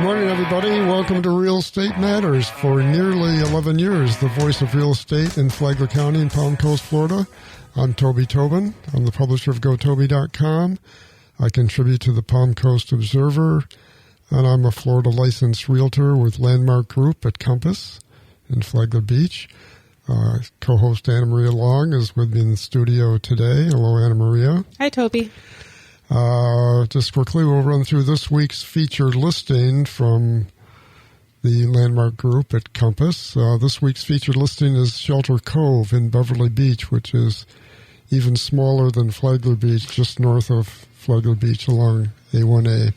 Good morning, everybody. Welcome to Real Estate Matters. For nearly 11 years, the voice of real estate in Flagler County and Palm Coast, Florida. I'm Toby Tobin. I'm the publisher of GoToby.com. I contribute to the Palm Coast Observer, and I'm a Florida licensed realtor with Landmark Group at Compass in Flagler Beach. Co-host Anna Maria Long is with me in the studio today. Hello, Anna Maria. Hi, Toby. Just quickly, we'll run through this week's featured listing from the Landmark Group at Compass. This week's featured listing is Shelter Cove in Beverly Beach, which is even smaller than Flagler Beach, just north of Flagler Beach along A1A.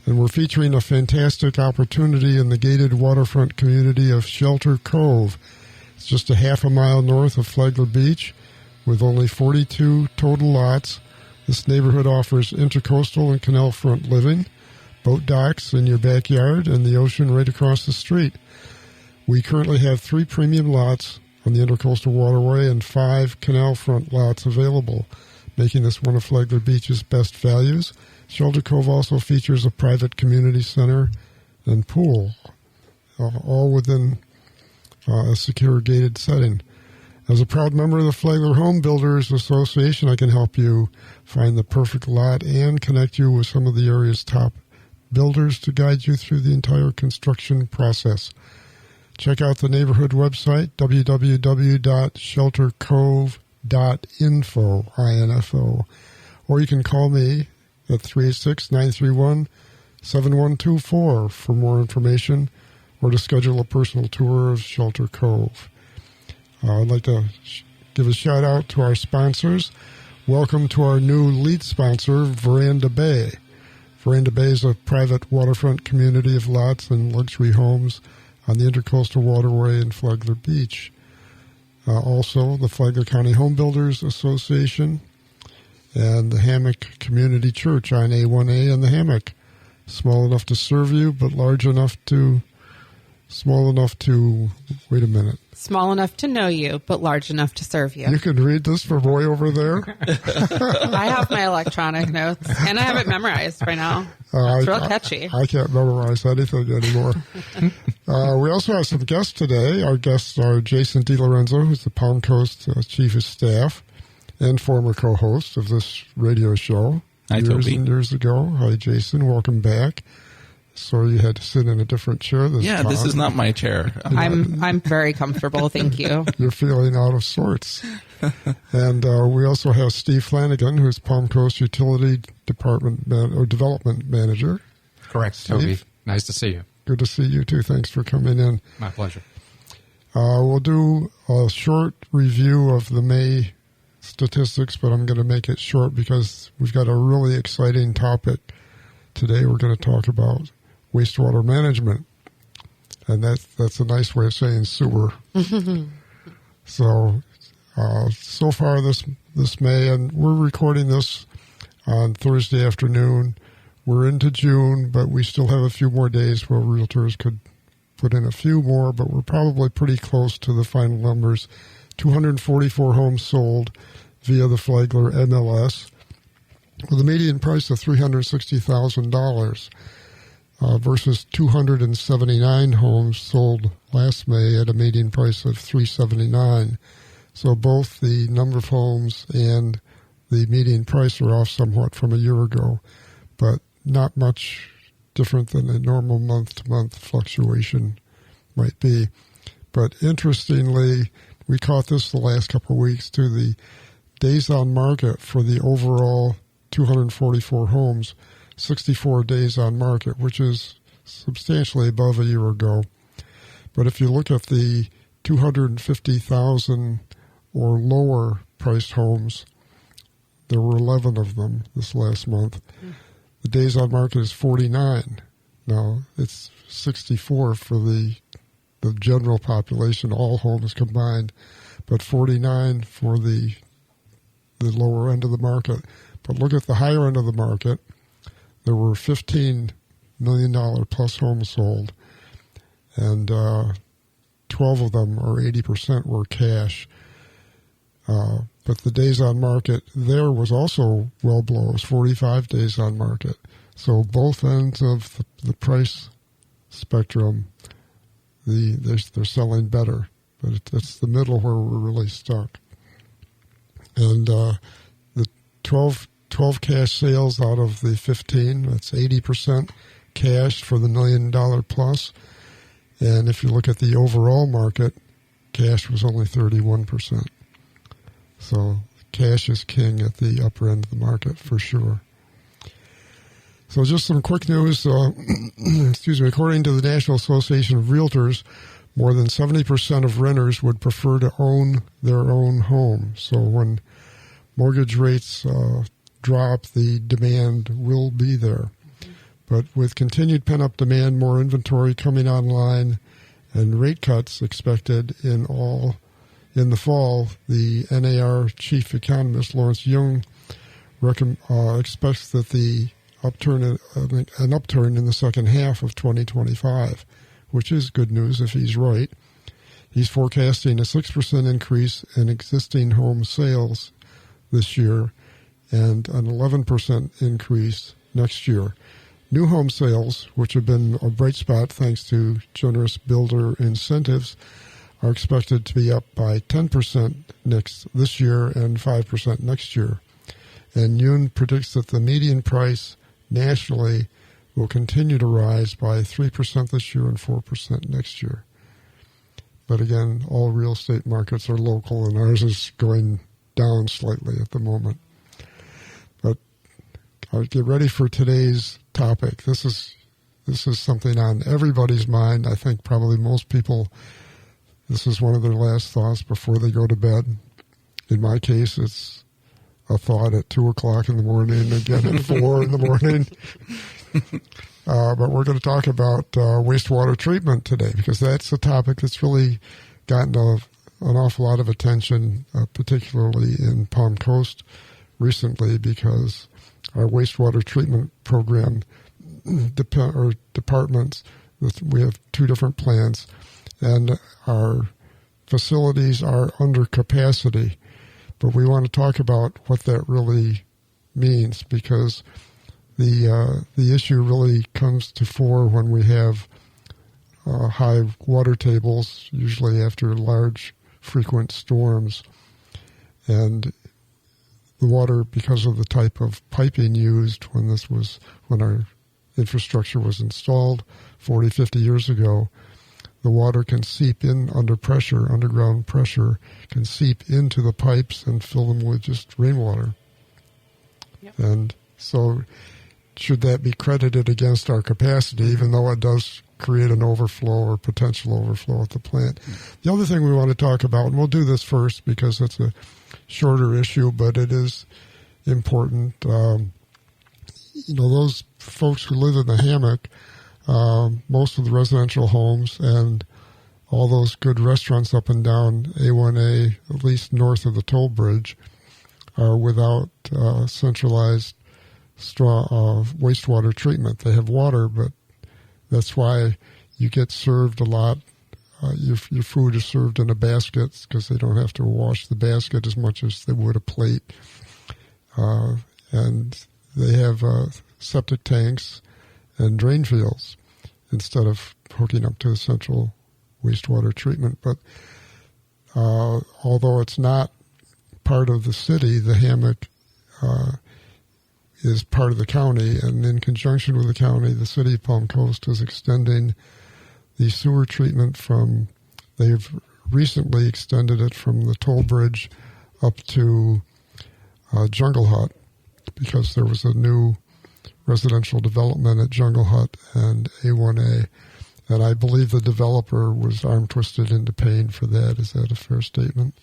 And we're featuring a fantastic opportunity in the gated waterfront community of Shelter Cove. It's just a half a mile north of Flagler Beach with only 42 total lots. This neighborhood offers intercoastal and canal front living, boat docks in your backyard, and the ocean right across the street. We currently have 3 premium lots on the intercoastal waterway and 5 canal front lots available, making this one of Flagler Beach's best values. Shelter Cove also features a private community center and pool, all within a secure gated setting. As a proud member of the Flagler Home Builders Association, I can help you find the perfect lot and connect you with some of the area's top builders to guide you through the entire construction process. Check out the neighborhood website, www.sheltercove.info, I-N-F-O, or you can call me at 386-931-7124 for more information or to schedule a personal tour of Shelter Cove. I'd like to give a shout-out to our sponsors. Welcome to our new lead sponsor, Veranda Bay. Veranda Bay is a private waterfront community of lots and luxury homes on the Intercoastal Waterway in Flagler Beach. Also, the Flagler County Home Builders Association and the Hammock Community Church on A1A and the Hammock. Small enough to serve you, but large enough to... Small enough to know you, but large enough to serve you. You can read this from way over there. I have my electronic notes, and I have it memorized by now. It's real catchy. I can't memorize anything anymore. We also have some guests today. Our guests are Jason DiLorenzo, who's the Palm Coast Chief of Staff and former co-host of this radio show. Hi, years Toby. and years ago. Hi, Jason. Welcome back. So you had to sit in a different chair this time. Yeah, this is not my chair. I'm very comfortable, thank you. You're feeling out of sorts. And we also have Steve Flanagan, who's Palm Coast Utility Department Development Manager. Correct, Steve? Toby. Nice to see you. Good to see you, too. Thanks for coming in. My pleasure. We'll do a short review of the May statistics, but I'm going to make it short because we've got a really exciting topic today. We're going to talk about wastewater management, and that's a nice way of saying sewer. So far this May, and we're recording this on Thursday afternoon. We're into June, but we still have a few more days where realtors could put in a few more, but we're probably pretty close to the final numbers. 244 homes sold via the Flagler MLS with a median price of $360,000. Versus 279 homes sold last May at a median price of $379,000. So both the number of homes and the median price are off somewhat from a year ago, but not much different than a normal month-to-month fluctuation might be. But interestingly, we caught this the last couple of weeks too, the days on market for the overall 244 homes, 64 days on market, which is substantially above a year ago. But if you look at the 250,000 or lower priced homes, there were 11 of them this last month. The days on market is 49. Now, it's 64 for the general population, all homes combined, but 49 for the lower end of the market. But look at the higher end of the market. There were $15 million plus homes sold, and 12 of them, or 80%, were cash. But the days on market there was also well below. It was 45 days on market. So both ends of the price spectrum, they're selling better. But it's the middle where we're really stuck. And the 12 cash sales out of the 15, that's 80% cash for the $1 million plus. And if you look at the overall market, cash was only 31%. So cash is king at the upper end of the market for sure. So just some quick news. According to the National Association of Realtors, more than 70% of renters would prefer to own their own home. So when mortgage rates drop, the demand will be there. But with continued pent-up demand, more inventory coming online, and rate cuts expected in the fall, the NAR chief economist Lawrence Young expects that an upturn in the second half of 2025, which is good news if he's right. He's forecasting a 6% increase in existing home sales this year and an 11% increase next year. New home sales, which have been a bright spot thanks to generous builder incentives, are expected to be up by 10% this year and 5% next year. And Yoon predicts that the median price nationally will continue to rise by 3% this year and 4% next year. But again, all real estate markets are local, and ours is going down slightly at the moment. But I'll get ready for today's topic. This is something on everybody's mind. I think probably most people, this is one of their last thoughts before they go to bed. In my case, it's a thought at 2 o'clock in the morning, again at 4 in the morning. But we're going to talk about wastewater treatment today, because that's a topic that's really gotten an awful lot of attention, particularly in Palm Coast recently, because our wastewater treatment program departments, we have 2 different plants, and our facilities are under capacity. But we want to talk about what that really means, because the issue really comes to fore when we have high water tables, usually after large, frequent storms. And the water, because of the type of piping used when our infrastructure was installed 40, 50 years ago, the water can seep in under pressure, underground pressure, can seep into the pipes and fill them with just rainwater. Yep. And so should that be credited against our capacity, even though it does create an overflow or potential overflow at the plant? The other thing we want to talk about, and we'll do this first because it's a shorter issue, but it is important. Those folks who live in the hammock, most of the residential homes and all those good restaurants up and down A1A, at least north of the toll bridge, are without centralized wastewater treatment. They have water, but that's why you get served a lot. Your food is served in a basket because they don't have to wash the basket as much as they would a plate. And they have septic tanks and drain fields instead of hooking up to the central wastewater treatment. But although it's not part of the city, the hammock is part of the county, and in conjunction with the county, the city of Palm Coast is extending the sewer treatment they've recently extended it from the toll bridge up to Jungle Hut, because there was a new residential development at Jungle Hut and A1A, and I believe the developer was arm-twisted into paying for that. Is that a fair statement?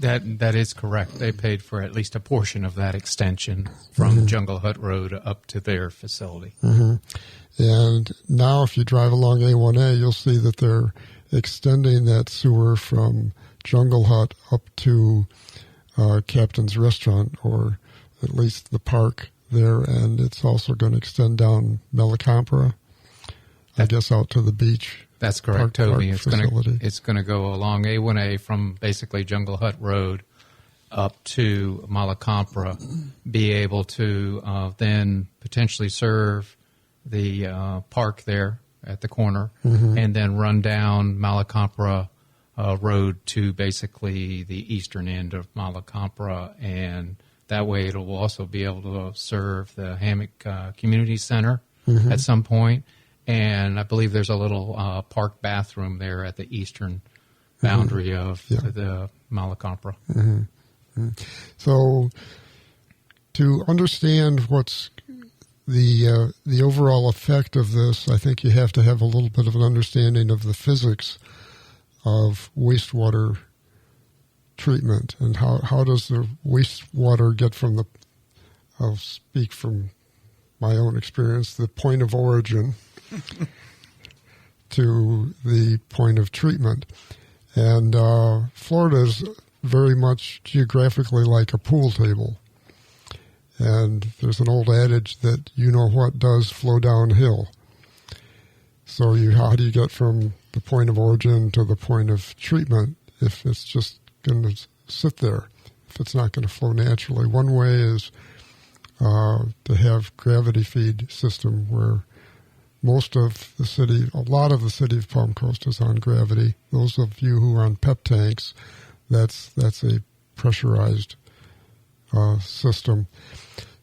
That is correct. They paid for at least a portion of that extension from Jungle Hut Road up to their facility. Mm-hmm. And now if you drive along A1A, you'll see that they're extending that sewer from Jungle Hut up to Captain's Restaurant, or at least the park there, and it's also going to extend down Melicompra, I guess out to the beach. That's correct, Toby. It's going to go along A1A from basically Jungle Hut Road up to Melicompra, be able to then potentially serve the park there at the corner, and then run down Malacompra Road to basically the eastern end of Malacompra, and that way it'll also be able to serve the Hammock Community Center at some point. And I believe there's a little park bathroom there at the eastern boundary of the Malacompra. So to understand what's the overall effect of this, I think you have to have a little bit of an understanding of the physics of wastewater treatment and how does the wastewater get from the, I'll speak from my own experience, the point of origin to the point of treatment. And Florida is very much geographically like a pool table. And there's an old adage that you know what does flow downhill. So how do you get from the point of origin to the point of treatment if it's just going to sit there, if it's not going to flow naturally? One way is to have gravity feed system where most of the city, a lot of the city of Palm Coast is on gravity. Those of you who are on PEP tanks, that's a pressurized system.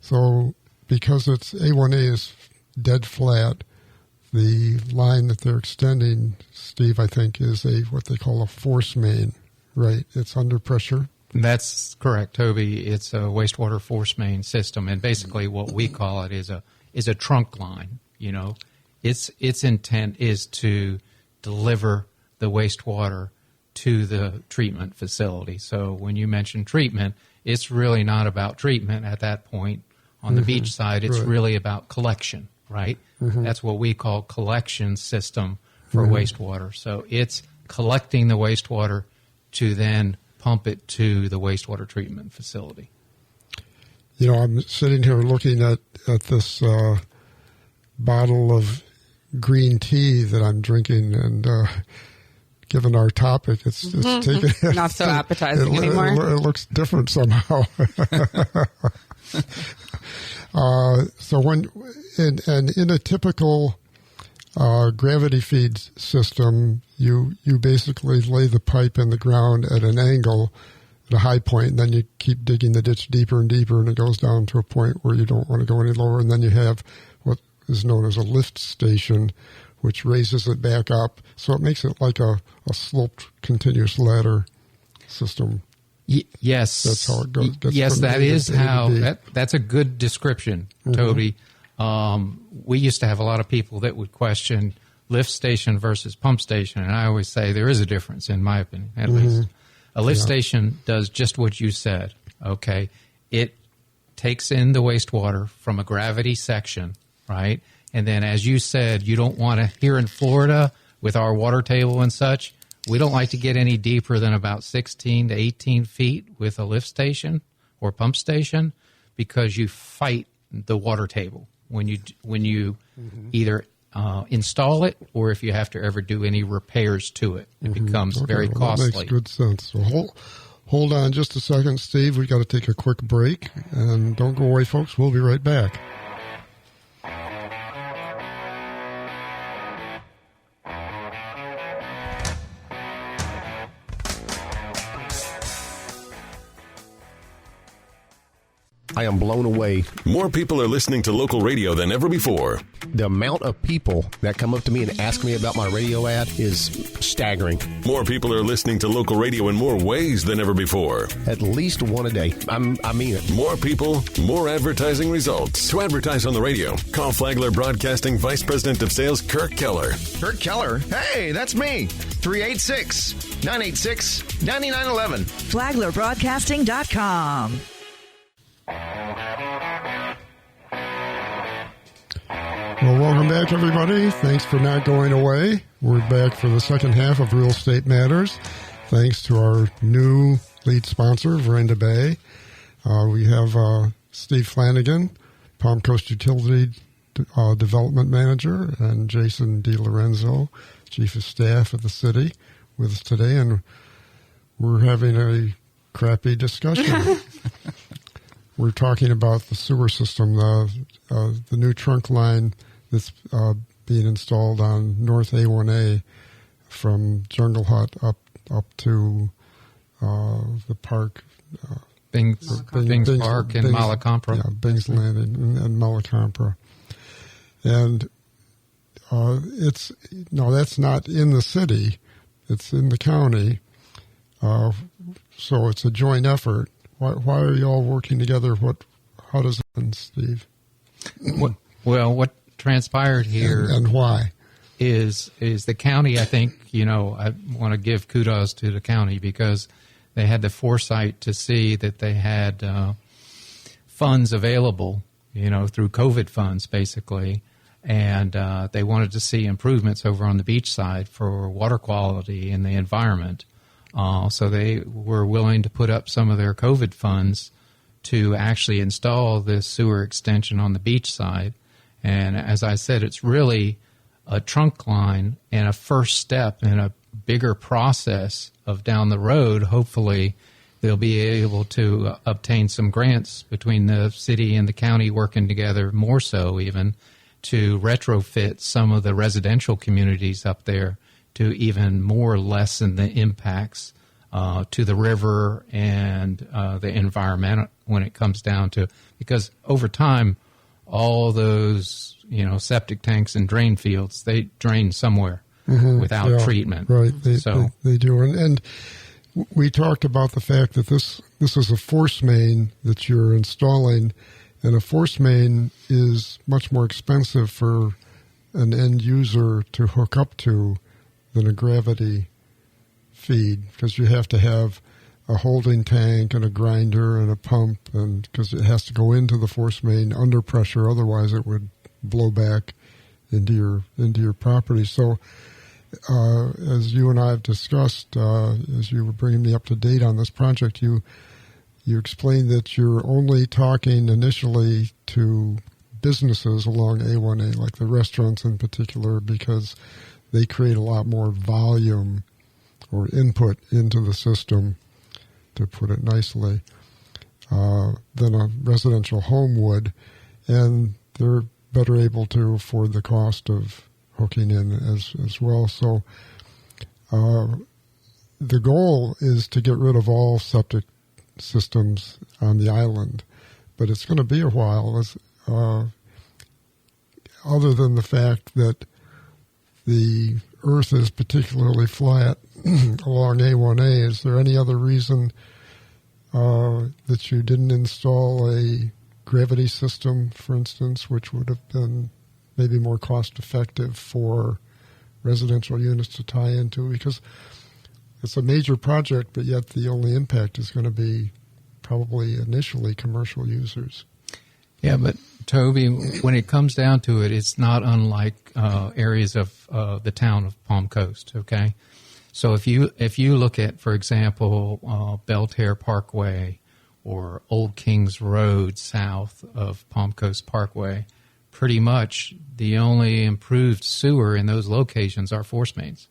So because it's A1A is dead flat, the line that they're extending, Steve, I think, is what they call a force main, right? It's under pressure. That's correct, Toby. It's a wastewater force main system, and basically what we call it is a trunk line. You know, its intent is to deliver the wastewater to the treatment facility. So when you mention treatment, it's really not about treatment at that point. On the beach side, it's really about collection, right? That's what we call collection system for wastewater. So it's collecting the wastewater to then pump it to the wastewater treatment facility. You know, I'm sitting here looking at this bottle of green tea that I'm drinking, and given our topic, it's taken not so appetizing anymore. It looks different somehow. So when in a typical gravity feed system, you basically lay the pipe in the ground at an angle, at a high point, and then you keep digging the ditch deeper and deeper, and it goes down to a point where you don't want to go any lower, and then you have what is known as a lift station, which raises it back up. So it makes it like a sloped continuous ladder system. Yes, that's how it goes. Yes, that is how. That's a good description, Toby. We used to have a lot of people that would question lift station versus pump station, and I always say there is a difference, in my opinion, at least. A lift station does just what you said. Okay, it takes in the wastewater from a gravity section, right? And then, as you said, you don't want to, here in Florida with our water table and such, we don't like to get any deeper than about 16 to 18 feet with a lift station or pump station because you fight the water table when you either install it or if you have to ever do any repairs to it. It becomes very costly. That makes good sense. So hold on just a second, Steve. We've got to take a quick break. And don't go away, folks. We'll be right back. I am blown away. More people are listening to local radio than ever before. The amount of people that come up to me and ask me about my radio ad is staggering. More people are listening to local radio in more ways than ever before. At least one a day. I mean it. More people, more advertising results. To advertise on the radio, call Flagler Broadcasting Vice President of Sales, Kirk Keller. Kirk Keller? Hey, that's me. 386-986-9911. flaglerbroadcasting.com. Well, welcome back, everybody. Thanks for not going away. We're back for the second half of Real Estate Matters. Thanks to our new lead sponsor, Veranda Bay. We have Steve Flanagan, Palm Coast Utility Development Manager, and Jason DiLorenzo, Chief of Staff of the city, with us today. And we're having a crappy discussion. We're talking about the sewer system, the new trunk line that's being installed on North A1A from Jungle Hut up to the park. Bing's Park and Malacompra. Yeah, Bing's Landing and Malacompra. And that's not in the city. It's in the county. So it's a joint effort. Why are you all working together? How does it end, Steve? What transpired here and why is the county, I think, I want to give kudos to the county because they had the foresight to see that they had funds available, through COVID funds, basically, and they wanted to see improvements over on the beach side for water quality and the environment. So they were willing to put up some of their COVID funds to actually install this sewer extension on the beach side. And as I said, it's really a trunk line and a first step in a bigger process of down the road. Hopefully, they'll be able to obtain some grants between the city and the county working together, more so even, to retrofit some of the residential communities up there to even more lessen the impacts to the river and the environment when it comes down to, because over time, all those, septic tanks and drain fields, they drain somewhere without treatment. Right, they do. And we talked about the fact that this is a force main that you're installing, and a force main is much more expensive for an end user to hook up to than a gravity feed, because you have to have a holding tank and a grinder and a pump, and because it has to go into the force main under pressure, otherwise it would blow back into your property. So as you and I have discussed, as you were bringing me up to date on this project, you explained that you're only talking initially to businesses along A1A, like the restaurants in particular, because they create a lot more volume or input into the system, to put it nicely, than a residential home would, and they're better able to afford the cost of hooking in as well. So the goal is to get rid of all septic systems on the island, but it's going to be a while, other than the fact that the Earth is particularly flat along A1A. Is there any other reason that you didn't install a gravity system, for instance, which would have been maybe more cost-effective for residential units to tie into? Because it's a major project, but yet the only impact is going to be probably initially commercial users. Yeah, but Toby, when it comes down to it, it's not unlike areas of the town of Palm Coast, okay? So if you look at, for example, Belterre Parkway or Old Kings Road south of Palm Coast Parkway, pretty much the only improved sewer in those locations are force mains.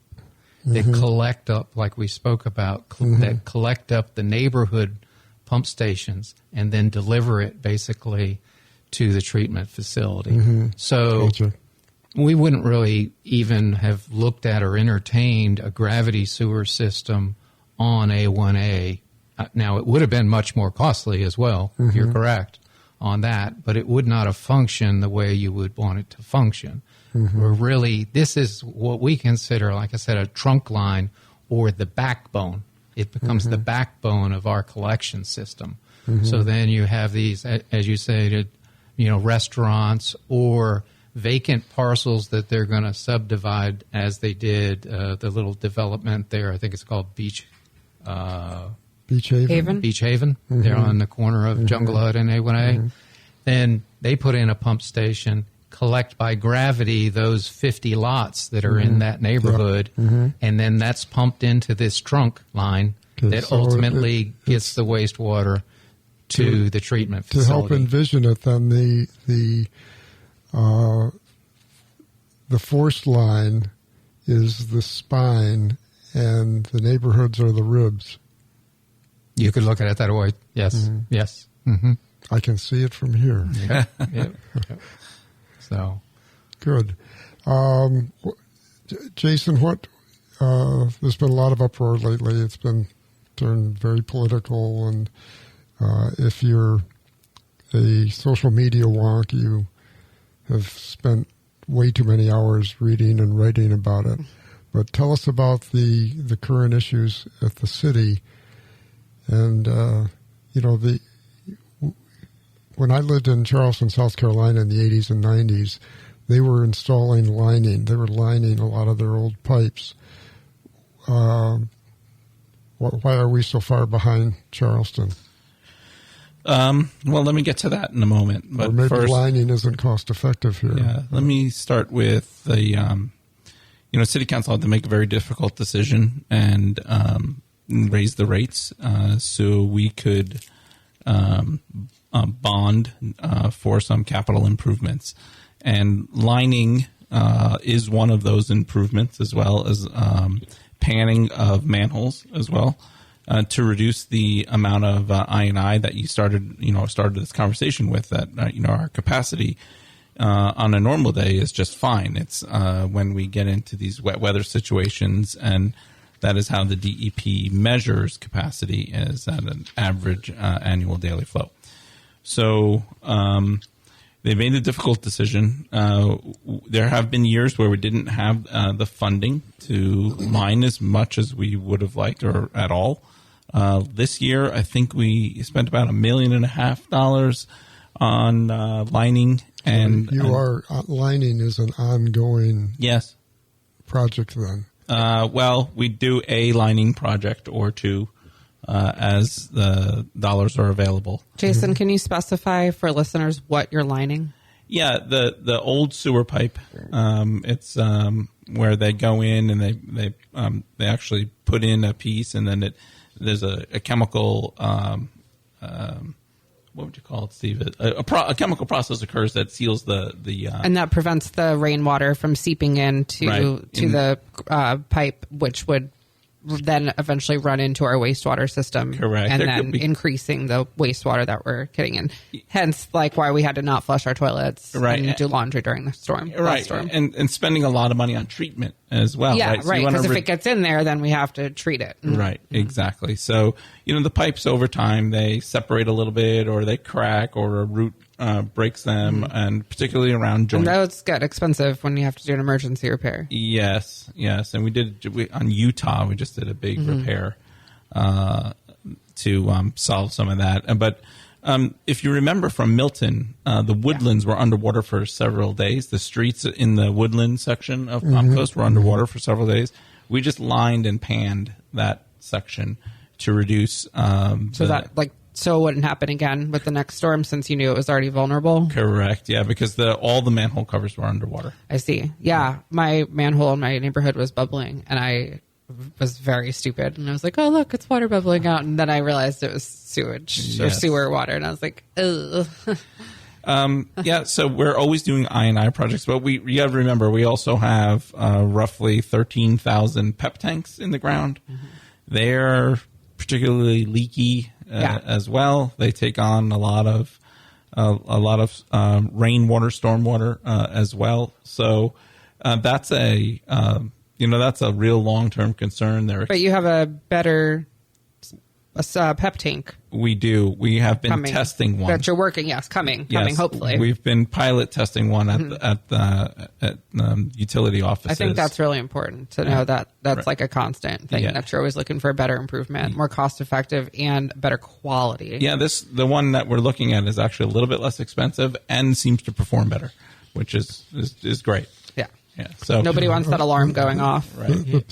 They collect up, like we spoke about, that collect up the neighborhood pump stations and then deliver it basically to the treatment facility. So we wouldn't really even have looked at or entertained a gravity sewer system on A1A. Now, it would have been much more costly as well, you're correct on that, but it would not have functioned the way you would want it to function. This is what we consider, like I said, a trunk line or the backbone. It becomes the backbone of our collection system. So then you have these, as you say, restaurants or vacant parcels that they're going to subdivide, as they did the little development there. I think it's called Beach Haven. Beach Haven. They're on the corner of Jungle Hut and A1A. Then they put in a pump station, collect by gravity those 50 lots that are in that neighborhood, and then that's pumped into this trunk line that ultimately gets the wastewater to the treatment facility. To help envision it, then the force line is the spine, and the neighborhoods are the ribs. You could look at it that way. Yes. Yes. I can see it from here. So Good. Jason, there's been a lot of uproar lately. It's been turned very political, and if you're a social media wonk, you have spent way too many hours reading and writing about it. But tell us about the current issues at the city. And, when I lived in Charleston, South Carolina in the 80s and 90s, they were installing lining. They were lining a lot of their old pipes. Why are we so far behind Charleston? Well, let me get to that in a moment. But or maybe first, lining isn't cost effective here. Yeah, let me start with the, City Council had to make a very difficult decision and raise the rates so we could bond for some capital improvements. And lining is one of those improvements, as well as panning of manholes as well, to reduce the amount of I&I that you started this conversation with. That our capacity on a normal day is just fine. It's when we get into these wet weather situations, and that is how the DEP measures capacity, is at an average annual daily flow. So they made a difficult decision. There have been years where we didn't have the funding to line as much as we would have liked, or at all. This year, I think we spent about $1.5 million on lining. And lining is an ongoing yes project then. Well, we do a lining project or two as the dollars are available. Jason, can you specify for listeners what you're lining? Yeah, the old sewer pipe. It's where they go in and they actually put in a piece, and then there's a chemical. What would you call it, Steve? A chemical process occurs that seals the and that prevents the rainwater from seeping into the pipe, which would then eventually run into our wastewater system. Correct. And then increasing the wastewater that we're getting in. Hence, why we had to not flush our toilets and do laundry during the storm. Right. And spending a lot of money on treatment as well. Yeah, right. Because if it gets in there, then we have to treat it. Right, exactly. So, the pipes over time, they separate a little bit, or they crack, or a root breaks them, and particularly around joints. And those get expensive when you have to do an emergency repair. Yes. And on Utah, we just did a big repair to solve some of that. But if you remember from Milton, the woodlands were underwater for several days. The streets in the woodland section of Palm Coast were underwater for several days. We just lined and panned that section to reduce so it wouldn't happen again with the next storm, since you knew it was already vulnerable? Correct, yeah, because all the manhole covers were underwater. I see. Yeah, my manhole in my neighborhood was bubbling, and I was very stupid. And I was like, oh, look, it's water bubbling out. And then I realized it was sewage or sewer water. And I was like, ugh. So we're always doing I&I projects. But you got to remember, we also have roughly 13,000 PEP tanks in the ground. They're particularly leaky as well. They take on a lot of rainwater, stormwater as well. So that's a real long-term concern there. But you have a better PEP tank. We do. We have been testing one. That you're working, coming, hopefully. We've been pilot testing one at utility offices. I think that's really important to know that that's like a constant thing, that you're always looking for a better improvement, more cost-effective, and better quality. Yeah, the one that we're looking at is actually a little bit less expensive and seems to perform better, which is great. Yeah. So nobody wants that alarm going off. Right.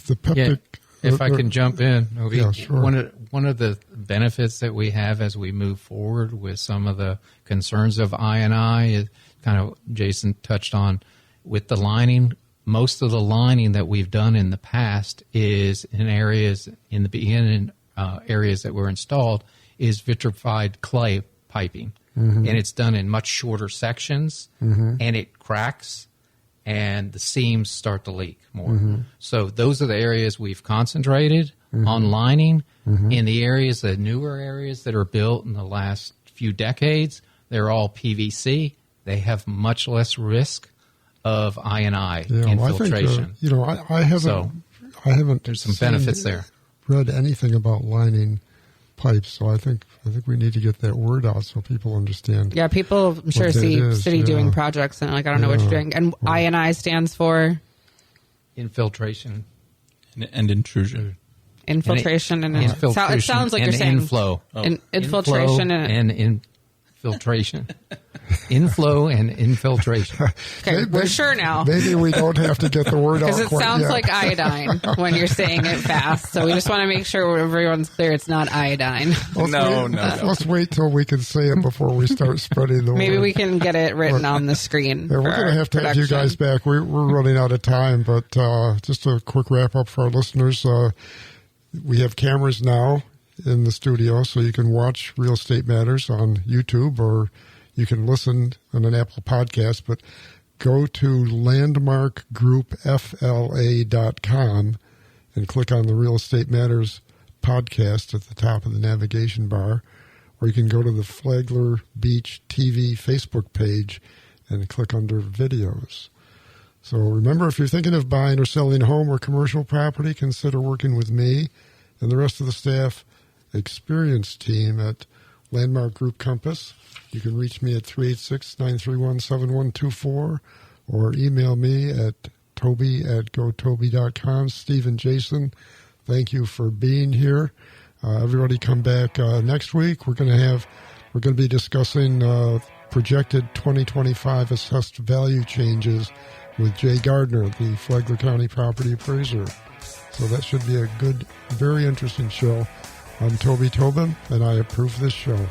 The PEP. If I can jump in, sure. One of the benefits that we have as we move forward with some of the concerns of I&I is kind of Jason touched on with the lining. Most of the lining that we've done in the past is in areas in the beginning areas that were installed is vitrified clay piping, and it's done in much shorter sections, and it cracks. And the seams start to leak more. So those are the areas we've concentrated on lining. In the areas, the newer areas that are built in the last few decades, they're all PVC. They have much less risk of I&I Yeah, infiltration. Well, I haven't. There's some benefits there. Read anything about lining pipes, so I think we need to get that word out so people understand. Yeah, people I'm sure see city doing projects and like I don't know what you're doing. And I&I stands for infiltration and intrusion. Infiltration and infiltration. It sounds like you're saying inflow. Infiltration and infiltration. Inflow and infiltration. Okay, we're sure now. Maybe we don't have to get the word out because it quite sounds yet. like iodine when you're saying it fast. So we just want to make sure everyone's clear it's not iodine. Let's wait till we can say it before we start spreading the word. Maybe we can get it written on the screen. Yeah, we're going to have you guys back. We're running out of time, but just a quick wrap up for our listeners. We have cameras now in the studio, so you can watch Real Estate Matters on YouTube, or you can listen on an Apple podcast, but go to landmarkgroupfla.com and click on the Real Estate Matters podcast at the top of the navigation bar, or you can go to the Flagler Beach TV Facebook page and click under videos. So remember, if you're thinking of buying or selling a home or commercial property, consider working with me and the rest of the staff experienced team at Landmark Group Compass. You can reach me at 386-931-7124 or email me at toby@gotoby.com. Steve and Jason, thank you for being here. Everybody come back next week. We're going to be discussing projected 2025 assessed value changes with Jay Gardner, the Flagler County property appraiser. So that should be a good, very interesting show. I'm Toby Tobin, and I approve this show.